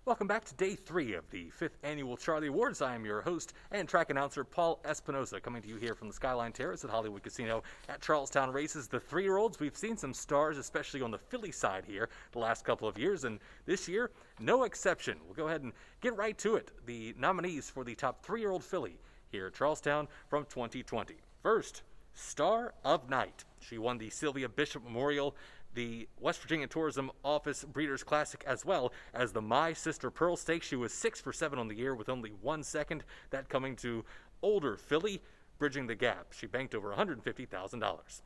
Welcome back to day 3 of the 5th Annual Charley Awards. I am your host and track announcer, Paul Espinosa, coming to you here from the Skyline Terrace at Hollywood Casino at Charlestown Races. The 3-year-olds, we've seen some stars, especially on the filly side here, the last couple of years, and this year, no exception. We'll go ahead and get right to it. The nominees for the top 3-year-old filly here at Charlestown from 2020. First, Star of Night. She won the Sylvia Bishop Memorial, the West Virginia Tourism Office Breeders' Classic, as well as the My Sister Pearl Stakes. She was 6 for 7 on the year with only 1 second, that coming to older filly, bridging the gap. She banked over $150,000.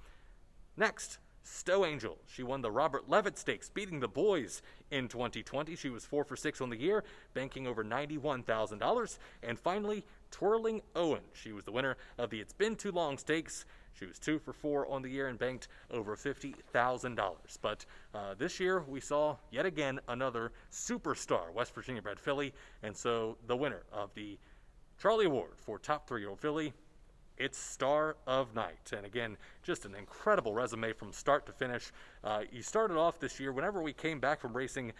Next, Stowe Angel. She won the Robert Levitt Stakes, beating the boys in 2020. She was 4 for 6 on the year, banking over $91,000. And finally, Twirling Owen. She was the winner of the It's Been Too Long Stakes. She was 2 for 4 on the year and banked over $50,000. But this year we saw yet again another superstar West Virginia bred filly, and so the winner of the Charley Award for top 3-year-old filly, it's Star of Night. And again, just an incredible resume from start to finish. You started off this year, whenever we came back from racing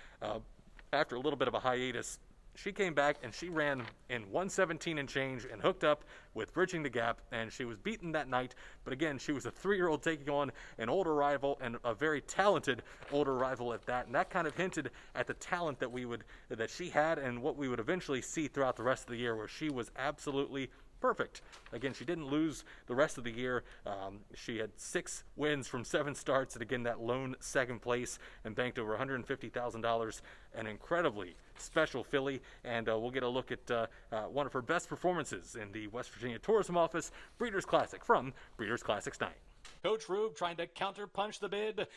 after a little bit of a hiatus, she came back and she ran in 117 and change and hooked up with Bridging the Gap, and she was beaten that night. But again, she was a 3-year-old taking on an older rival, and a very talented older rival at that. And that kind of hinted at the talent that she had and what we would eventually see throughout the rest of the year, where she was absolutely perfect. Again, she didn't lose the rest of the year. She had 6 wins from 7 starts, and again, that lone second place, and banked over $150,000. An incredibly special filly, and we'll get a look at one of her best performances in the West Virginia Tourism Office Breeders' Classic from Breeders' Classics night. Coach Rube trying to counterpunch the bid.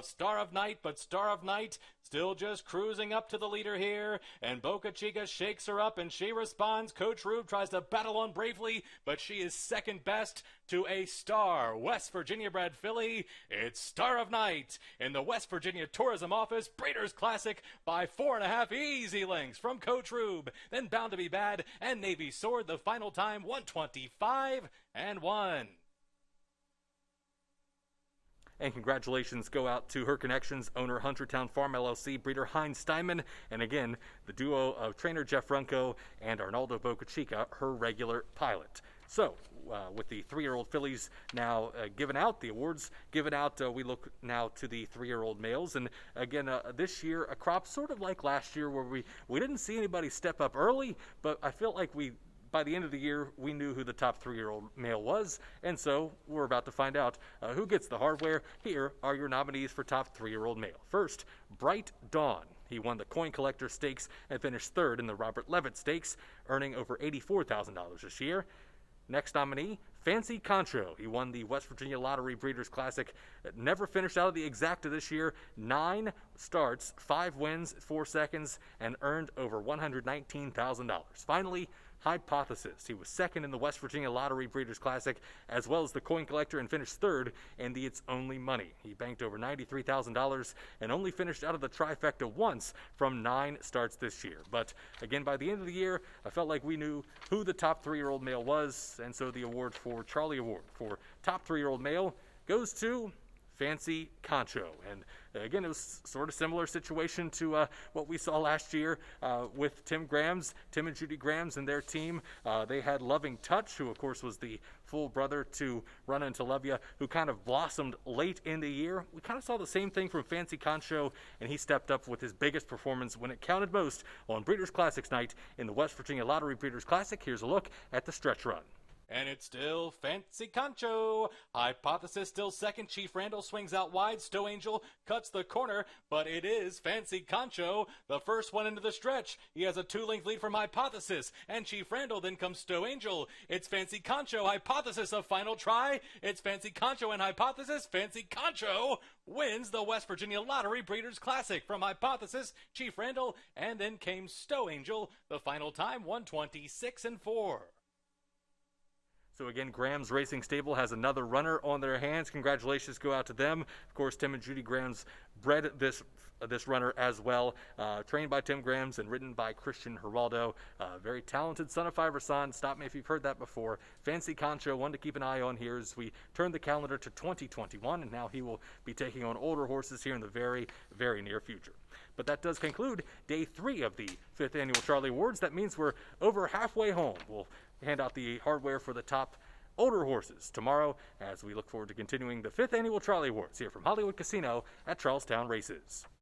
Star of Night, but Star of Night still just cruising up to the leader here. And Boca Chica shakes her up and she responds. Coach Rube tries to battle on bravely, but she is second best to a star West Virginia bred filly. It's Star of Night in the West Virginia Tourism Office Breeders' Classic by 4.5 easy lengths from Coach Rube. Then Bound to Be Bad and Navy Sword, the final time 125-1. And congratulations go out to her connections, owner Huntertown Farm LLC, breeder Heinz Steinman, and again, the duo of trainer Jeff Runco and Arnaldo Boca Chica, her regular pilot. So, with the 3-year-old fillies now given out, the awards given out, we look now to the 3-year-old males. And again, this year, a crop sort of like last year, where we didn't see anybody step up early, but I felt like by the end of the year, we knew who the top 3-year-old male was, and so we're about to find out who gets the hardware. Here are your nominees for top 3-year-old male. First, Bright Dawn. He won the Coin Collector Stakes and finished 3rd in the Robert Levitt Stakes, earning over $84,000 this year. Next nominee, Fancy Concho. He won the West Virginia Lottery Breeders' Classic. Never finished out of the exacta this year. 9 starts, 5 wins, 4 seconds, and earned over $119,000. Finally, Hypothesis. He was 2nd in the West Virginia Lottery Breeders' Classic, as well as the Coin Collector, and finished 3rd in the It's Only Money. He banked over $93,000 and only finished out of the trifecta once from 9 starts this year. But again, by the end of the year, I felt like we knew who the top 3-year-old male was, and so the award for Charley Award for top 3-year-old male goes to Fancy Concho. And again, it was sort of similar situation to what we saw last year with Tim and Judy Grams and their team. They had Loving Touch, who of course was the full brother to Run Into Love Ya, who kind of blossomed late in the year. We kind of saw the same thing from Fancy Concho, and he stepped up with his biggest performance when it counted most on Breeders' Classics night in the West Virginia Lottery Breeders' Classic. Here's a look at the stretch run. And it's still Fancy Concho. Hypothesis still second. Chief Randall swings out wide. Stowe Angel cuts the corner, but it is Fancy Concho, the first one into the stretch. He has a 2-length lead from Hypothesis, and Chief Randall, then comes Stowe Angel. It's Fancy Concho, Hypothesis, a final try. It's Fancy Concho and Hypothesis. Fancy Concho wins the West Virginia Lottery Breeders' Classic from Hypothesis, Chief Randall, and then came Stowe Angel, the final time 126-4. So again, Graham's Racing Stable has another runner on their hands. Congratulations go out to them. Of course, Tim and Judy Grams bred this runner as well, trained by Tim Grams and ridden by Christian Geraldo. Very talented son of Fiverson. Stop me if you've heard that before. Fancy Concho, one to keep an eye on here as we turn the calendar to 2021, and now he will be taking on older horses here in the very, very near future. But that does conclude day 3 of the 5th Annual Charley Awards. That means we're over halfway home. We'll hand out the hardware for the top older horses tomorrow as we look forward to continuing the 5th Annual Charley Awards here from Hollywood Casino at Charlestown Races.